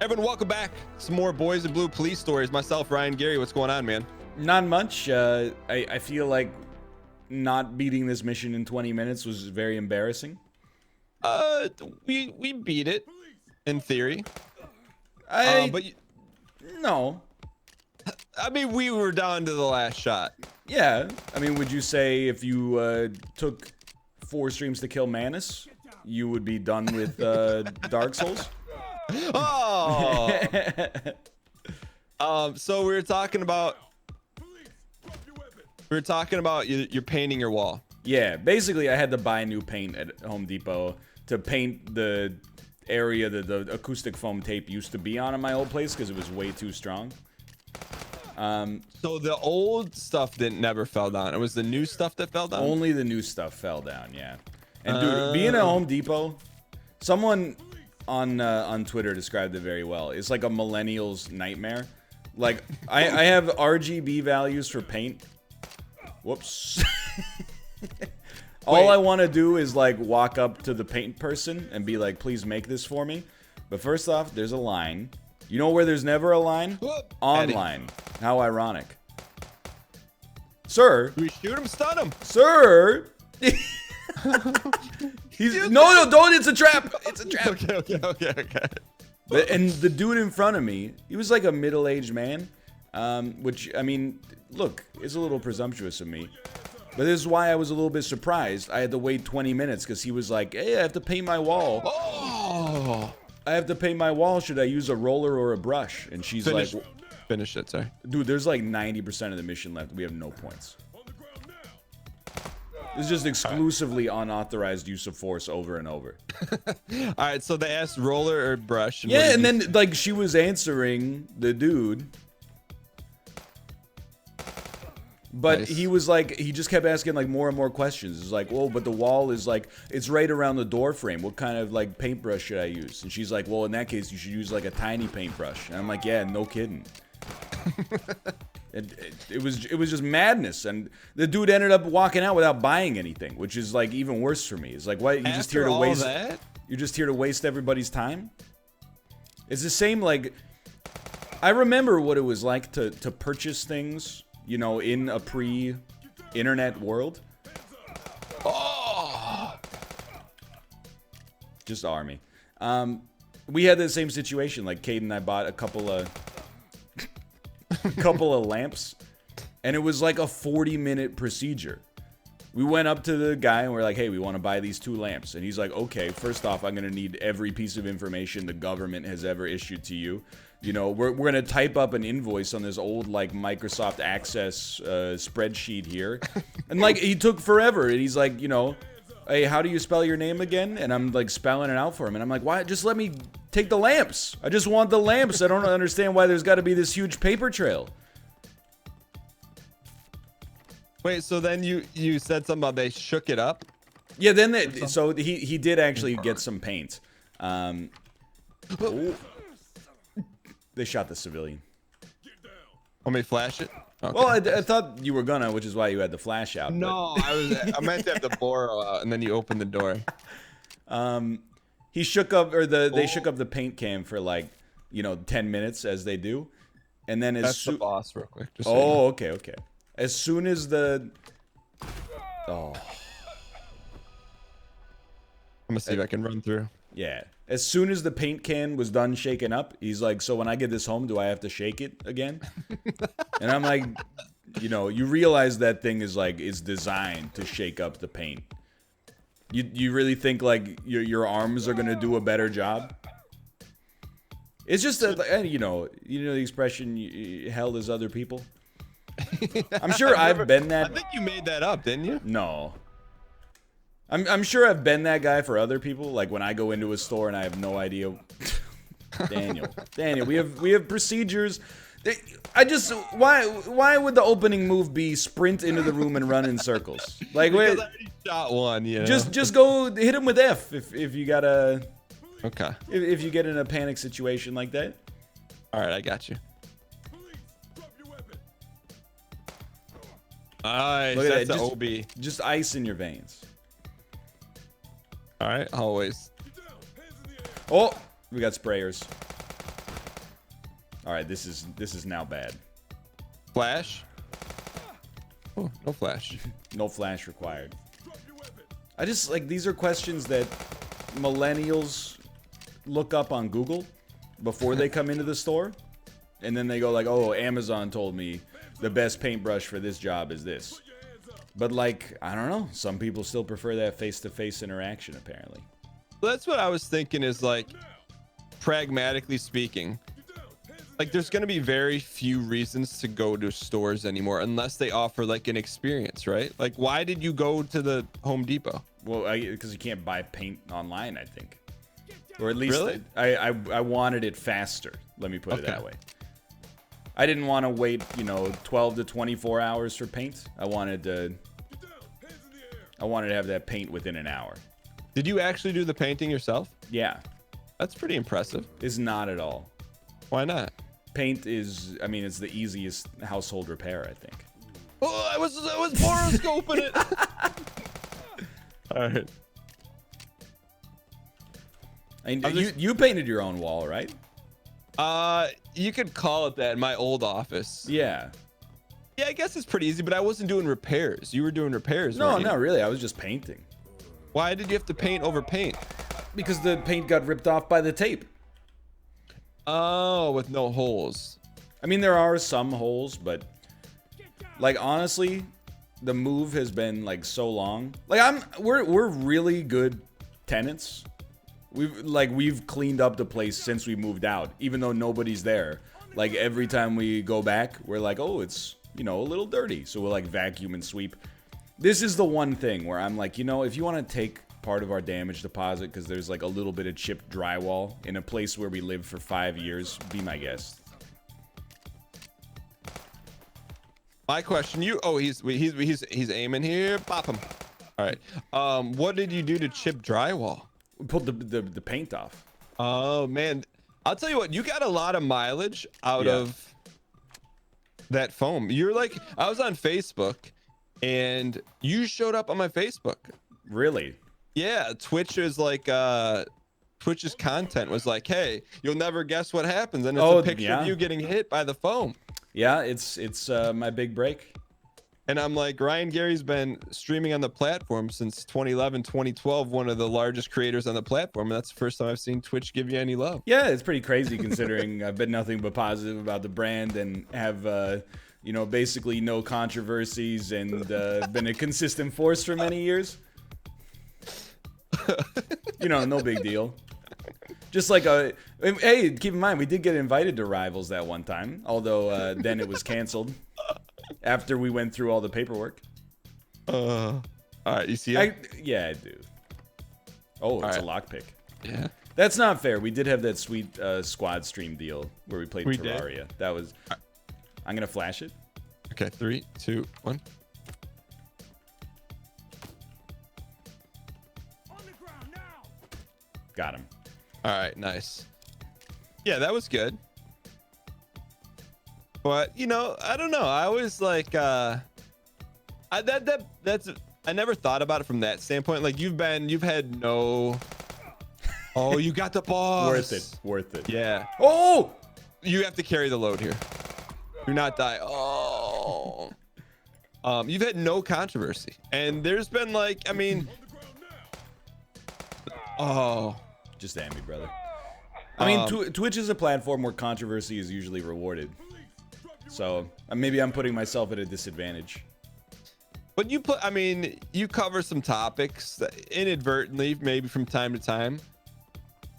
Everyone, welcome back. Some more Boys in Blue police stories. Myself, Ryan, Gary. What's going on, man? Not much. I feel like not beating this mission in 20 minutes was very embarrassing. We beat it in theory. No. I mean, we were down to the last shot. Yeah. I mean, would you say if you took 4 streams to kill Manus, you would be done with Dark Souls? Oh. So we were talking about you're painting your wall. Yeah, basically I had to buy new paint at Home Depot to paint the area that the acoustic foam tape used to be on in my old place because it was way too strong. So the old stuff never fell down. It was the new stuff that fell down? Only the new stuff fell down, yeah. And dude, being at Home Depot, someone on Twitter described it very well. It's like a millennial's nightmare. Like, I have RGB values for paint. Whoops. All I want to do is like walk up to the paint person and be like, please make this for me. But first off, there's a line. You know where there's never a line? Online. How ironic. Sir. Do we shoot him, stun him? Sir. No, don't. It's a trap. It's a trap. Okay. And the dude in front of me, he was like a middle-aged man. Which, I mean, look, it's a little presumptuous of me. But this is why I was a little bit surprised. I had to wait 20 minutes because he was like, hey, I have to paint my wall. Oh! I have to paint my wall. Should I use a roller or a brush? And she's like... Finish it, sorry. Dude, there's like 90% of the mission left. We have no points. It's just exclusively unauthorized use of force over and over. Alright, so they asked roller or brush. Yeah, and then like she was answering the dude. But nice. He was like, he just kept asking like more and more questions. It's like, well, but the wall is like, it's right around the door frame. What kind of like paintbrush should I use? And she's like, well, in that case, you should use like a tiny paintbrush. And I'm like, yeah, no kidding. It was just madness. And the dude ended up walking out without buying anything, which is like even worse for me. It's like, what? You're just here to waste. You're just here to waste everybody's time. It's the same. Like, I remember what it was like to purchase things, you know, in a pre-internet world. Oh! Just army. We had the same situation. Like, Cade and I bought a couple of lamps, and it was like a 40-minute procedure. We went up to the guy and we're like, hey, we want to buy these 2 lamps. And he's like, okay, first off, I'm going to need every piece of information the government has ever issued to you. You know, we're going to type up an invoice on this old, like, Microsoft Access spreadsheet here. And, like, he took forever. And he's like, you know, hey, how do you spell your name again? And I'm, like, spelling it out for him. And I'm like, why? Just let me take the lamps. I just want the lamps. I don't understand why there's got to be this huge paper trail. Wait, so then you said something about they shook it up? Yeah, then so he did actually get some paint. They shot the civilian. Want me to flash it? Okay. Well, I thought you were gonna, which is why you had the flash out. No, I meant to have the Boro out, and then you opened the door. He shook up, or they shook up the paint can for like, you know, 10 minutes as they do, and then that's the boss, real quick. Just so okay. As soon as I'm gonna see if I can run through. Yeah. As soon as the paint can was done shaking up, he's like, so when I get this home, do I have to shake it again? And I'm like, you know, you realize that thing is like, it's designed to shake up the paint. You really think like your arms are gonna do a better job? It's just that, you know the expression, hell is other people. I'm sure I've been that. I think you made that up, didn't you? No. I'm sure I've been that guy for other people. Like when I go into a store and I have no idea. Daniel, we have procedures. Why would the opening move be sprint into the room and run in circles? Like, because I already shot one. You know? Just go hit him with F if you gotta. Okay. If you get in a panic situation like that. All right, I got you. Nice. Look at That's that. the OB. Just ice in your veins. All right, always. Oh, we got sprayers. All right, this is now bad. Flash? Oh, no flash. No flash required. I just like these are questions that millennials look up on Google before they come into the store, and then they go like, "Oh, Amazon told me the best paintbrush for this job is this." But like, I don't know. Some people still prefer that face-to-face interaction, apparently. Well, that's what I was thinking is like, pragmatically speaking, like there's going to be very few reasons to go to stores anymore unless they offer like an experience, right? Like, why did you go to the Home Depot? Well, because you can't buy paint online, I think. Or at least Really? I wanted it faster. Let me put it that way. I didn't want to wait, 12 to 24 hours for paint. I wanted to have that paint within an hour. Did you actually do the painting yourself? Yeah. That's pretty impressive. It's not at all. Why not? Paint is, it's the easiest household repair, I think. Oh, I was boroscoping it. All right. And you painted your own wall, right? You could call it that in my old office. Yeah. Yeah, I guess it's pretty easy, but I wasn't doing repairs. You were doing repairs, No, weren't you? not really. I was just painting. Why did you have to paint over paint? Because the paint got ripped off by the tape. Oh, with no holes. I mean, there are some holes, but like honestly, the move has been like so long. Like we're really good tenants. We've cleaned up the place since we moved out, even though nobody's there. Like every time we go back, we're like, oh, it's a little dirty, so we'll like vacuum and sweep. This is the one thing where I'm like, if you want to take part of our damage deposit because there's like a little bit of chipped drywall in a place where we lived for 5 years, be my guest. My question, he's aiming here. Bop him. All right. What did you do to chip drywall? Pulled the paint off. Oh man, I'll tell you what. You got a lot of mileage out of that foam. You're like, I was on Facebook, and you showed up on my Facebook. Really? Yeah, Twitch's content was like, hey, you'll never guess what happens, and it's a picture of you getting hit by the foam. Yeah, it's my big break. And I'm like, Ryan Gary's been streaming on the platform since 2011, 2012, one of the largest creators on the platform, and that's the first time I've seen Twitch give you any love. Yeah, it's pretty crazy considering I've been nothing but positive about the brand and have basically no controversies and been a consistent force for many years. No big deal. Just like hey, keep in mind we did get invited to Rivals that one time, although then it was canceled after we went through all the paperwork. All right, you see it? Yeah, I do. Oh, it's a lockpick. Yeah. That's not fair. We did have that sweet squad stream deal where we played Terraria. Did. That was. I'm gonna flash it. Okay, 3, 2, 1. Got him. All right, nice. Yeah, that was good. But I don't know. I always like that's I never thought about it from that standpoint. Like you've had no. Oh, you got the boss. Worth it. Yeah. Oh, you have to carry the load here. Do not die. Oh. You've had no controversy, and there's been like, oh. Just at me, brother. I mean, Twitch is a platform where controversy is usually rewarded. So maybe I'm putting myself at a disadvantage. But you cover some topics that inadvertently, maybe from time to time,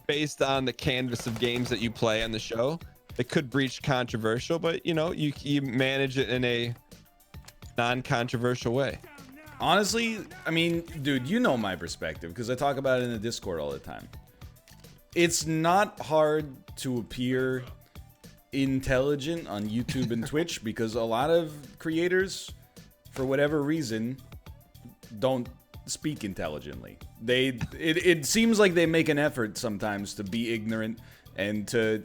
based on the canvas of games that you play on the show. It could breach controversial, but you manage it in a non-controversial way. Honestly, dude, my perspective because I talk about it in the Discord all the time. It's not hard to appear intelligent on YouTube and Twitch because a lot of creators, for whatever reason, don't speak intelligently. It seems like they make an effort sometimes to be ignorant and to,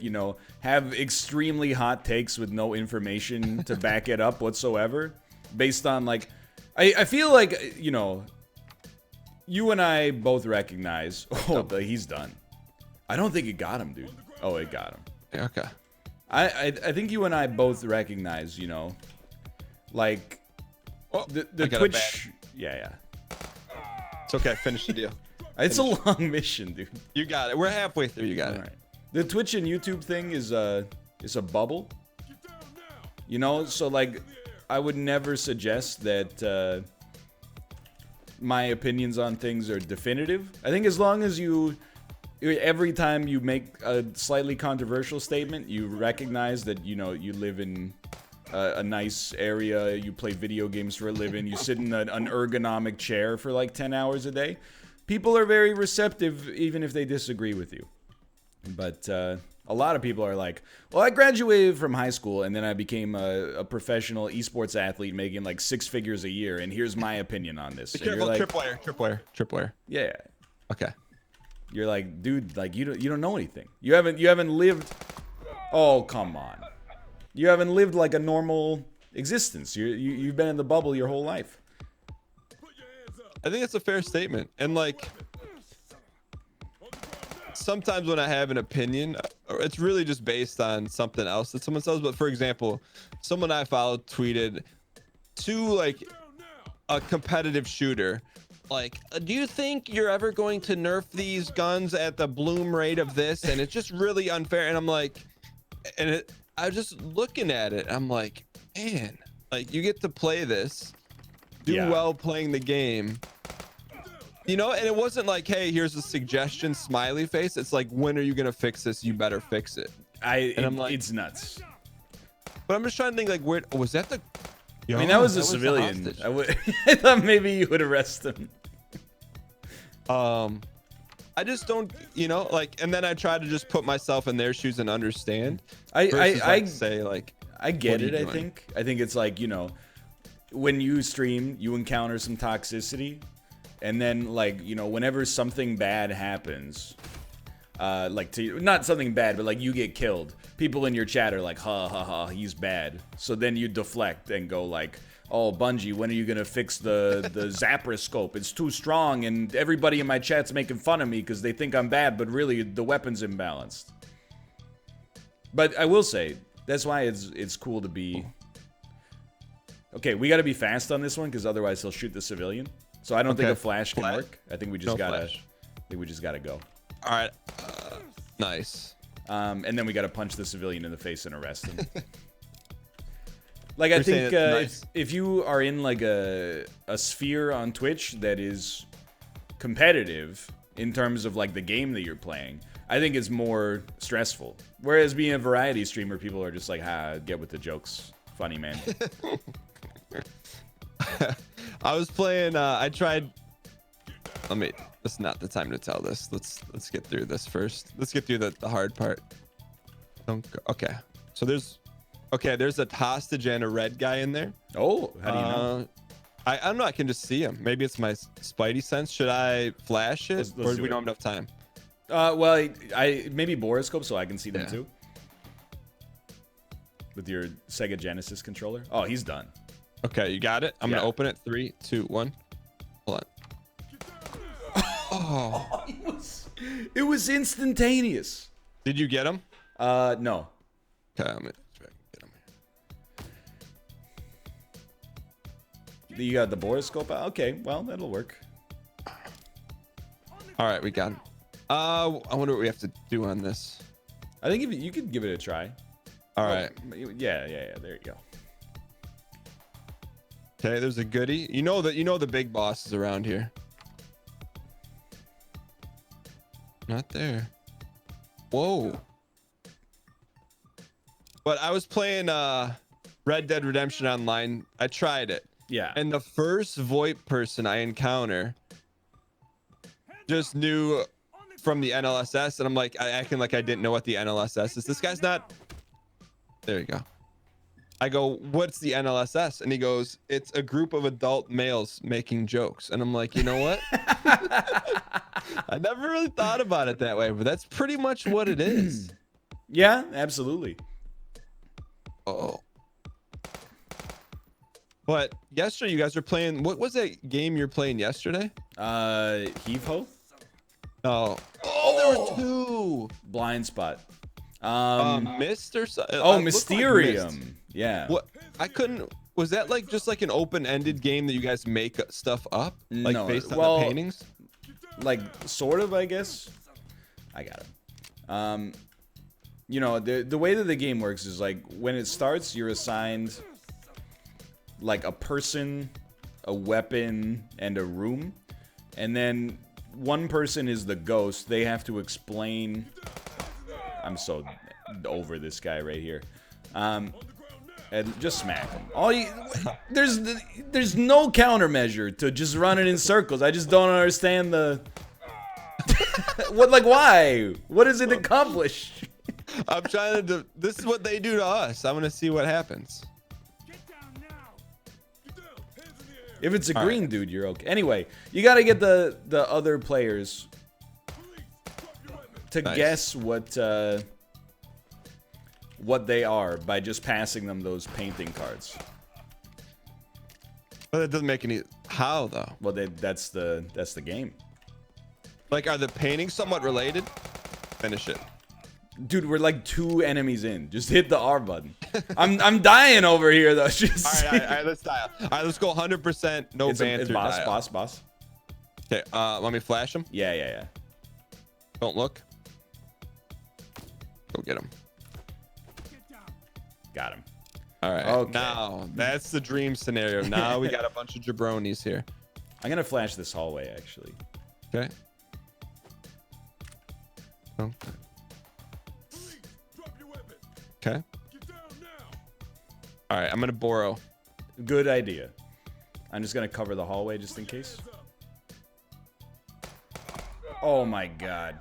have extremely hot takes with no information to back it up whatsoever, based on like, I feel like, you and I both recognize, he's done. I don't think it got him, dude. Oh, it got him. Okay. I think you and I both recognize, you know, like the Twitch. Yeah. It's okay. Finish the deal. It's a long mission, dude. You got it. We're halfway through. You got it. All right. The Twitch and YouTube thing is a bubble. You know, so like I would never suggest that my opinions on things are definitive. I think as long as every time you make a slightly controversial statement, you recognize that, you know, you live in a nice area, you play video games for a living, you sit in an ergonomic chair for like 10 hours a day. People are very receptive even if they disagree with you. But a lot of people are like, well, I graduated from high school and then I became a professional esports athlete making like 6 figures a year, and here's my opinion on this. Be careful, like, tripwire. Yeah. Okay. You're like, dude, like you don't know anything. You haven't lived. Oh, come on. You haven't lived like a normal existence. You've been in the bubble your whole life. I think it's a fair statement. And like, sometimes when I have an opinion, it's really just based on something else that someone says. But for example, someone I followed tweeted to like a competitive shooter, like, do you think you're ever going to nerf these guns at the bloom rate of this? And it's just really unfair. And I'm like, I was just looking at it. I'm like, man, like, you get to play this, do well playing the game, you know? And it wasn't like, hey, here's a suggestion, smiley face. It's like, when are you gonna fix this? You better fix it. I'm like, it's nuts. But I'm just trying to think, like, where was that? I mean, that was a civilian. I thought maybe you would arrest him. I just don't, you know, like, and then I try to just put myself in their shoes and understand. I say, like, I get it. I think it's like, you know, when you stream, you encounter some toxicity, and then, like, you know, whenever something bad happens, like, not something bad, but like you get killed, people in your chat are like, ha ha ha, he's bad. So then you deflect and go like, oh, Bungie, when are you gonna fix the Zapper scope? It's too strong, and everybody in my chat's making fun of me because they think I'm bad, but really the weapon's imbalanced. But I will say, that's why it's cool to be. Okay, we gotta be fast on this one because otherwise he'll shoot the civilian. So I don't think a flash can work. I think we just gotta go. All right. Nice. And then we gotta punch the civilian in the face and arrest him. Like, I think if you are in like a sphere on Twitch that is competitive in terms of like the game that you're playing, I think it's more stressful. Whereas being a variety streamer, people are just like, get with the jokes. Funny, man. I was playing, I tried, it's not the time to tell this. Let's get through this first. Let's get through the hard part. Don't go. Okay. So there's a hostage and a red guy in there. Oh, how do you know? I don't know. I can just see him. Maybe it's my spidey sense. Should I flash it, or do we don't have enough time? Well, I maybe boroscope so I can see them too. With your Sega Genesis controller. Oh, he's done. Okay, you got it. I'm gonna open it. 3, 2, 1. Hold on. Oh, it was instantaneous. Did you get him? No. Okay, I'm gonna try to get him. You got the boroscope out? Okay, well, that'll work. All right, we got him. I wonder what we have to do on this. I think you could give it a try. All right. Yeah. There you go. Okay, there's a goodie. You know the big boss is around here. Not there. Whoa. But I was playing Red Dead Redemption Online. I tried it. Yeah. And the first VoIP person I encounter just knew from the NLSS, and I'm like, I acting like I didn't know what the NLSS is. This guy's not. There you go. I go, what's the NLSS? And he goes, it's a group of adult males making jokes. And I'm like, you know what? I never really thought about it that way, but that's pretty much what it is. Yeah, absolutely. Oh. But yesterday you guys were playing, what was that game you're playing yesterday? Heave Ho? Oh. Oh, there were two. Blind Spot. Mist or something. Oh, Mysterium. Yeah. What? I couldn't. Was that like just like an open-ended game that you guys make stuff up, like No, based on well, the paintings? Like sort of, I guess. I got it. You know, the way that the game works is like when it starts, you're assigned like a person, a weapon, and a room, and then one person is the ghost. They have to explain. I'm so over this guy right here. And just smack him. There's no countermeasure to just running in circles. I just don't understand the what, like, why? What does it accomplish? I'm trying to. This is what they do to us. I'm gonna see what happens. If it's a green dude, you're okay. Anyway, you gotta get the other players to guess what they are by just passing them those painting cards. But it doesn't make any. How though? Well, that's the game. Like, are the paintings somewhat related? Finish it. Dude, we're like 2 enemies in. Just hit the R button. I'm dying over here though. Just all right, let's dial. All right, let's go 100%. No banter. It's boss. Okay, let me flash him. Yeah. Don't look. Go get him. Got him. All right. Okay. Now that's the dream scenario. Now we got a bunch of jabronis here. I'm gonna flash this hallway actually. Okay. Okay. All right, I'm gonna borrow. Good idea. I'm just gonna cover the hallway just in case. Oh my god.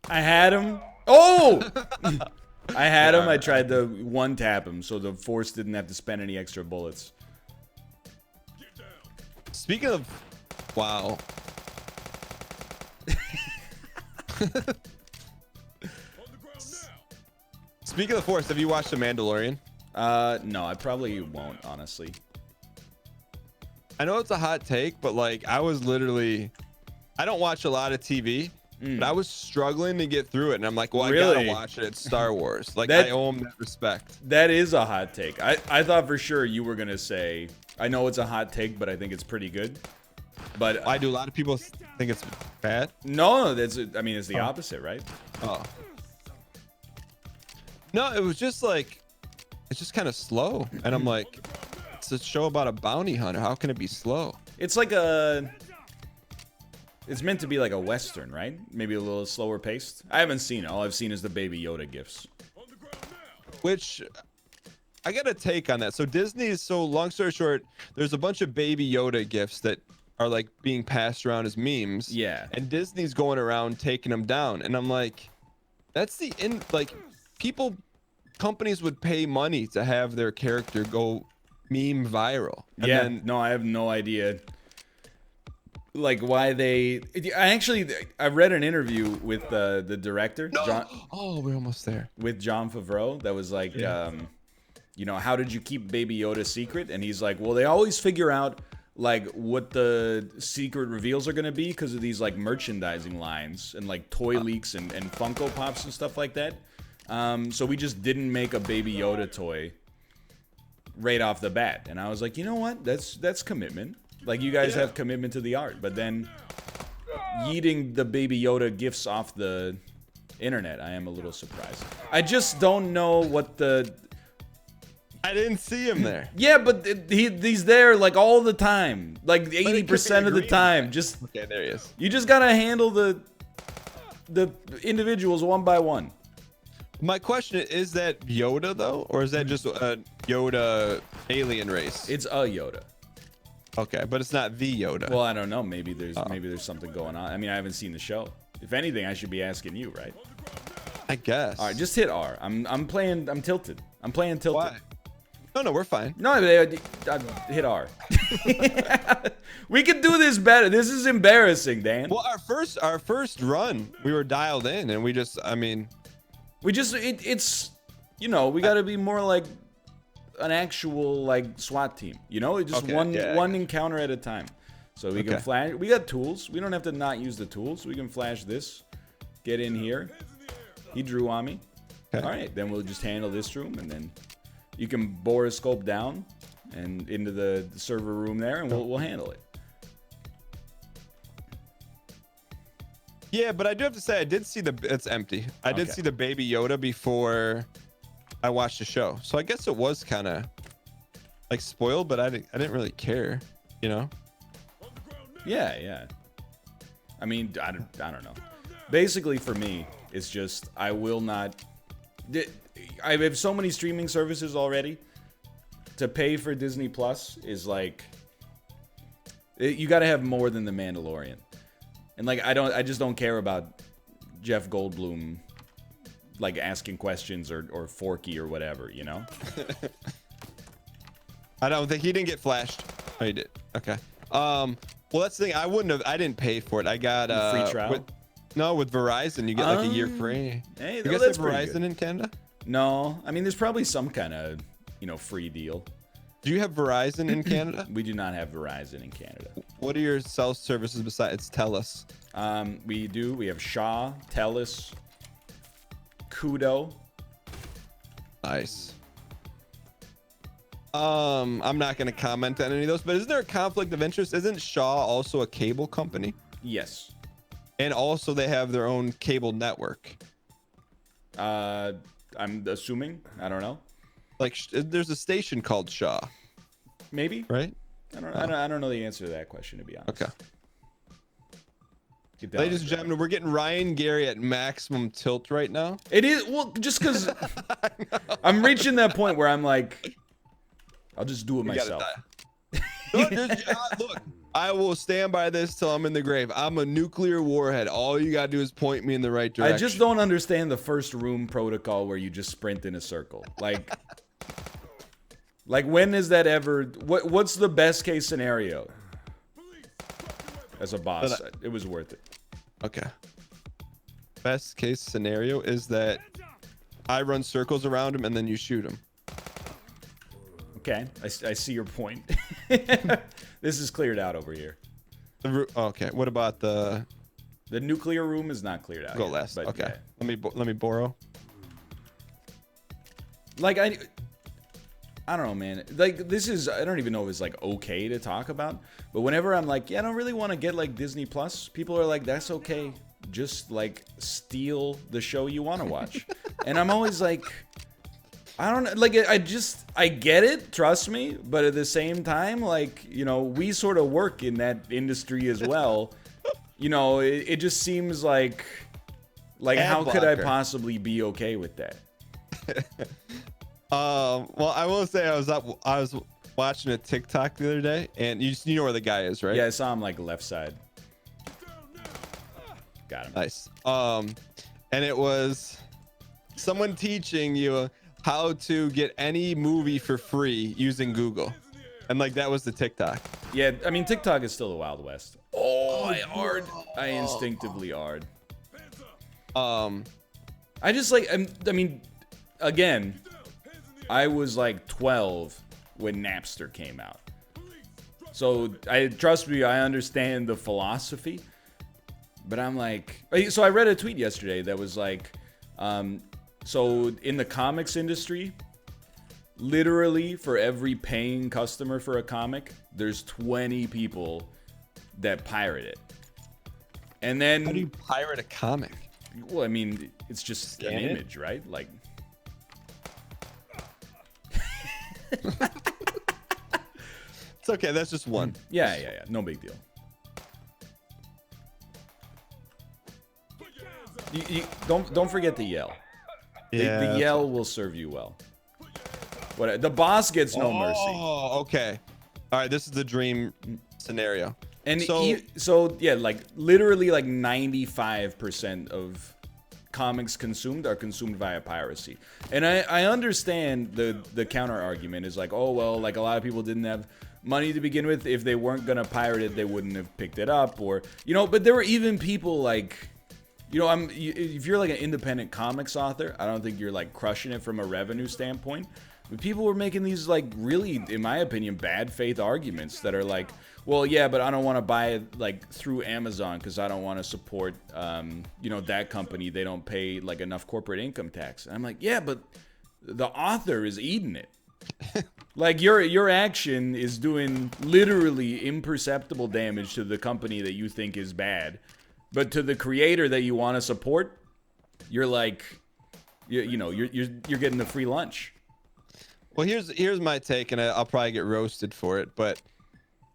I had him. Oh! I had him. I tried to one tap him so the force didn't have to spend any extra bullets. Speaking of, wow. Speaking of the force, have you watched The Mandalorian? No, I probably won't, honestly. I know it's a hot take, but like I was literally, I don't watch a lot of TV, but I was struggling to get through it, and I'm like, well, Really? I gotta watch it. It's Star Wars. Like That- I owe him that respect. That is a hot take. I thought for sure you were gonna say, I know it's a hot take, but I think it's pretty good. But I do. A lot of people think it's bad. no, I mean, it's the opposite, right? Oh. No, it was just like, it's just kind of slow, and I'm like, it's a show about a bounty hunter. How can it be slow? It's like it's meant to be like a Western, right? Maybe a little slower paced. I haven't seen it. All I've seen is the Baby Yoda gifs. Which I got a take on that. So Disney is, so long story short, there's a bunch of Baby Yoda gifts that are like being passed around as memes. Yeah. And Disney's going around taking them down. And I'm like, that's like companies would pay money to have their character go meme viral. And Yeah. then, No, I have no idea. Like why they. I read an interview with the director. John, oh, we're almost there. with John Favreau that was like, you know, how did you keep Baby Yoda secret? And he's like, well, they always figure out like what the secret reveals are gonna be because of these like merchandising lines and like toy leaks and Funko Pops and stuff like that. So we just didn't make a Baby Yoda toy right off the bat. And I was like, you know what? That's commitment. Like you guys have commitment to the art, but then yeeting the Baby Yoda gifts off the internet, I am a little surprised. I just don't know what the. I didn't see him there. Yeah, but he's there like all the time, like 80% of the time. Just Okay, there he is. you just gotta handle the individuals one by one. My question is that Yoda though, or is that just a Yoda alien race? It's a Yoda. Okay, but it's not the Yoda. Well, I don't know. Maybe there's something going on. I mean, I haven't seen the show. If anything, I should be asking you, right? I guess. All right, just hit R. I'm tilted. I'm playing tilted. Why? No, we're fine. No, hit R. We can do this better. This is embarrassing, Dan. Well, our first run, we were dialed in, and we just, I mean, it's you know, we got to be more like an actual like SWAT team. You know, just Okay, one encounter at a time. So we can flash. We got tools. We don't have to not use the tools. We can flash this. get in here. He drew on me. Okay. All right, then we'll just handle this room, and then you can bore a scope down and into the server room there, and we'll handle it. Yeah, but I do have to say I did see it's empty. I did see the Baby Yoda before I watched the show, so I guess it was kind of like spoiled, but I didn't really care, you know. Yeah. I mean, I don't know. Basically, for me, it's just I will not. I have so many streaming services already. To pay for Disney Plus is like you got to have more than the Mandalorian, and like I just don't care about Jeff Goldblum like asking questions or Forky or whatever, you know. I don't think he didn't get flashed. Oh, he did. Okay. Well, that's the thing. I didn't pay for it. I got free trial. With Verizon, you get like a year free. Hey, you guys have Verizon in Canada? No, I mean there's probably some kind of free deal. Do you have Verizon in Canada? We do not have Verizon in Canada. What are your cell services besides TELUS? We do. We have Shaw, TELUS, Kudo. Nice. I'm not going to comment on any of those, but isn't there a conflict of interest? Isn't Shaw also a cable company? Yes. And also they have their own cable network. I'm assuming. I don't know. Like there's a station called Shaw. Maybe. Right? I don't know the answer to that question, to be honest. Okay. Ladies and gentlemen, we're getting Ryan Gary at maximum tilt right now. It is, well, just because I'm reaching that point where I'm like, I'll just do it myself. Look, I will stand by this till I'm in the grave. I'm a nuclear warhead. All you gotta do is point me in the right direction. I just don't understand the first room protocol where you just sprint in a circle. Like when is that ever? What's the best case scenario? As a boss, it was worth it. Okay. Best case scenario is that I run circles around him and then you shoot him. Okay, I see your point. This is cleared out over here. Okay, what about the nuclear room is not cleared out. Go yet, last. But Okay, yeah. let me borrow. Like I don't know, man. Like this is, I don't even know if it's like okay to talk about, but whenever I'm like, yeah, I don't really want to get like Disney Plus, people are like, that's okay. Just like steal the show you want to watch. And I'm always like, I don't know, like I get it, trust me, but at the same time, like, we sort of work in that industry as well. It just seems like how could I possibly be okay with that? Well, I will say I was watching a TikTok the other day, and you know where the guy is, right? Yeah, I saw him like left side. Got him. Nice. And it was someone teaching you how to get any movie for free using Google, and like that was the TikTok. Yeah, I mean TikTok is still the Wild West. I instinctively ard. I just like, I mean, again, I was like 12 when Napster came out. So trust me, I understand the philosophy, but I'm like, so I read a tweet yesterday that was like, so in the comics industry, literally for every paying customer for a comic, there's 20 people that pirate it. And then how do you pirate a comic? Well, I mean, it's just an image, right? Like, it's okay. That's just one. Yeah. No big deal. You don't forget the yell. Yeah, the yell will serve you well. The boss gets no mercy. Oh, okay. All right, this is the dream scenario. And so yeah, like literally like 95% of comics consumed are consumed via piracy. And I understand the counter argument is like, oh well, like a lot of people didn't have money to begin with. If they weren't gonna pirate it, they wouldn't have picked it up, or but there were even people like, if you're like an independent comics author, I don't think you're like crushing it from a revenue standpoint. People were making these like really, in my opinion, bad faith arguments that are like, well, yeah, but I don't want to buy it like through Amazon because I don't want to support, you know, that company. They don't pay like enough corporate income tax. And I'm like, yeah, but the author is eating it. Like your action is doing literally imperceptible damage to the company that you think is bad, but to the creator that you want to support, you're like, you know, you're getting the free lunch. Well, here's my take, and I'll probably get roasted for it. But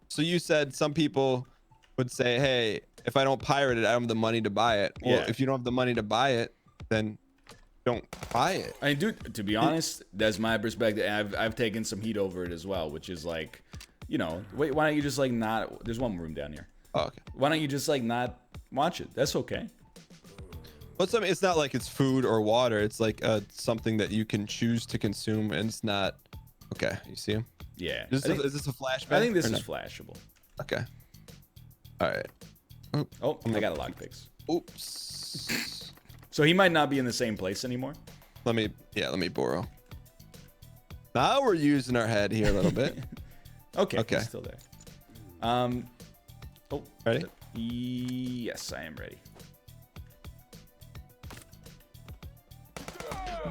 so you said some people would say, hey, if I don't pirate it, I don't have the money to buy it. Well, Yeah. if you don't have the money to buy it, then don't buy it. I mean, dude, to be honest, that's my perspective. I've taken some heat over it as well, which is like, you know, wait, why don't you just like not? There's one room down here. Oh, okay. Why don't you just like not watch it? That's okay. But it's not like it's food or water. It's like something that you can choose to consume, and it's not. Okay, you see him? Yeah. Is this a flashback? I think this or is no? flashable. Okay. All right. Oh, I got a lockpicks. Oops. So he might not be in the same place anymore. Let me borrow. Now we're using our head here a little bit. Okay. Okay. He's still there. Oh, Ready? Yes, I am ready.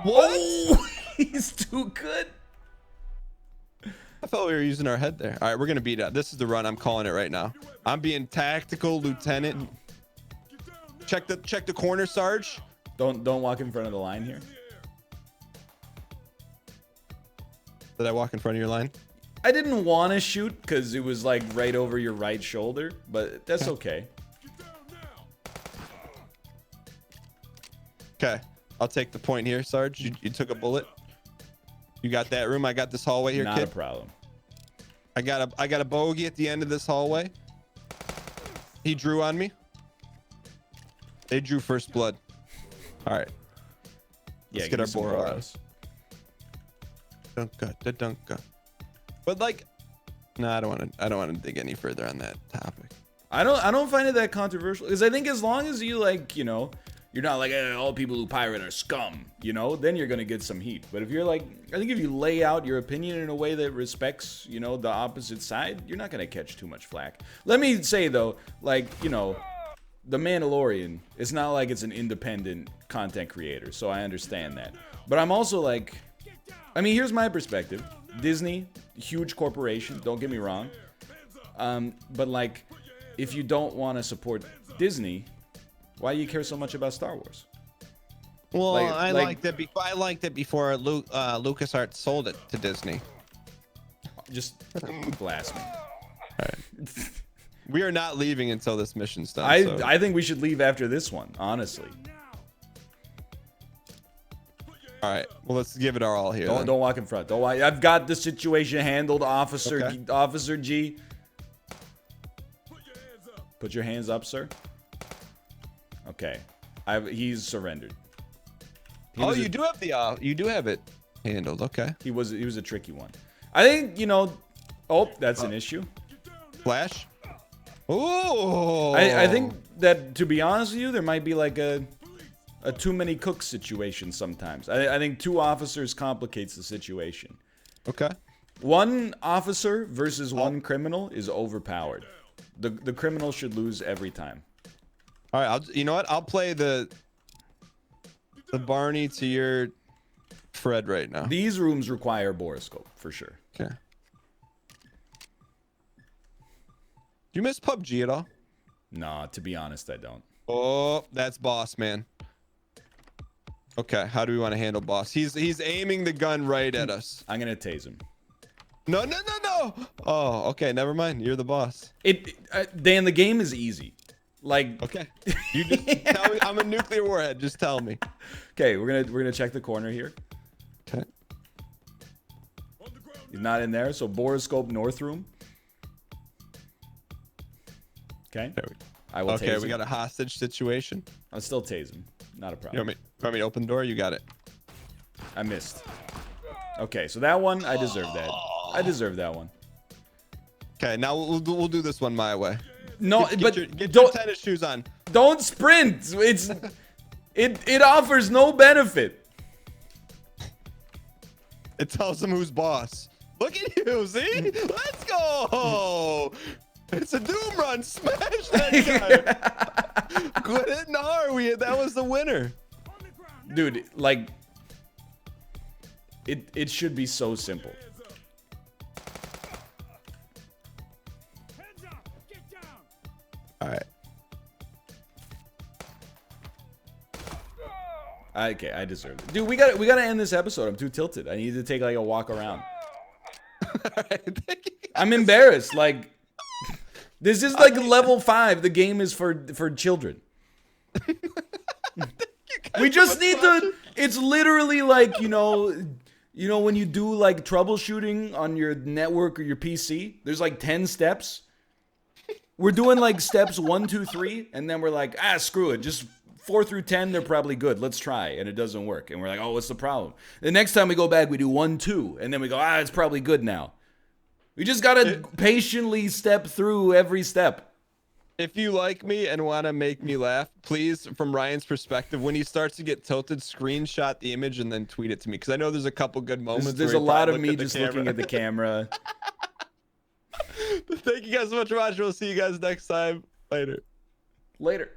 What? Oh, he's too good. I thought we were using our head there. All right, we're gonna beat it. This is the run. I'm calling it right now. I'm being tactical, Lieutenant. Check the corner, Sarge. Don't walk in front of the line here. Did I walk in front of your line? I didn't want to shoot because it was like right over your right shoulder, but that's okay. Okay, I'll take the point here, Sarge. You took a bullet. You got that room. I got this hallway here, Not kid. a problem. I got a bogey at the end of this hallway. He drew on me. They drew first blood. All right. Yeah, Let's get our give me some Boro on. Boros. Dunka, da dunka. But like, no, I don't want to dig any further on that topic. I don't find it that controversial because I think as long as you like, you know, you're not like all people who pirate are scum, you know, then you're gonna get some heat. But if you're like, I think if you lay out your opinion in a way that respects, you know, the opposite side, you're not gonna catch too much flack. Let me say though, like, you know, the Mandalorian, it's not like it's an independent content creator, so I understand that. But I'm also like, I mean, here's my perspective. Disney, huge corporation, don't get me wrong. But like, if you don't want to support Disney, why do you care so much about Star Wars? Well, I like- liked it before LucasArts sold it to Disney. Just blast me. We are not leaving until this mission's done. I think we should leave after this one, honestly. All right. Well, let's give it our all here. then. Don't walk in front. Don't walk. I've got the situation handled, Officer Okay. Officer G. Put your hands up, sir. Okay. He's surrendered. You do have it handled. Okay. He was a tricky one. I think, you know, oh, that's an issue. Flash. Oh. I think that, to be honest with you, there might be like a too many cooks situation sometimes. I think two officers complicates the situation. Okay. One officer versus one criminal is overpowered. The criminal should lose every time. All right. You know what? I'll play the Barney to your Fred right now. These rooms require boroscope for sure. Okay. Do you miss PUBG at all? Nah, to be honest, I don't. Oh, that's boss, man. Okay, how do we want to handle boss? He's aiming the gun right at us. I'm gonna tase him. No. Oh, okay, never mind. You're the boss. Dan, the game is easy. Like, Okay. You just tell me I'm a nuclear warhead. Just tell me. okay, we're gonna check the corner here. Okay. He's not in there, so boroscope north room. Okay. There we I will Okay, tase we him. got a hostage situation. I'll still tase him. Not a You problem. want me to open the door? You got it. I missed. Okay, so that one, I deserve that. I deserve that one. Okay, now we'll do this one my way. No, but Get your don't tennis shoes on. don't sprint. It offers no benefit. It tells them who's boss. Look at you, see? Let's go. It's a doom run. Smash that guy. Quit hitting R. That was the winner. Dude, like, it should be so simple. All right. Okay, I deserve it. Dude, we gotta end this episode. I'm too tilted. I need to take like a walk around. I'm embarrassed. Like, this is like level 5. The game is for children. We just need to. It's literally like, you know when you do like troubleshooting on your network or your PC. There's like 10 steps. We're doing like steps 1, 2, 3, and then we're like, screw it. Just 4 through 10, they're probably good. Let's try, and it doesn't work. And we're like, oh, what's the problem? The next time we go back, we do 1, 2, and then we go, it's probably good now. We just gotta patiently step through every step. If you like me and want to make me laugh, please, from Ryan's perspective, when he starts to get tilted, screenshot the image and then tweet it to me, because I know there's a couple good moments. There's a lot of me just looking at the camera. Thank you guys so much for watching. We'll see you guys next time. Later.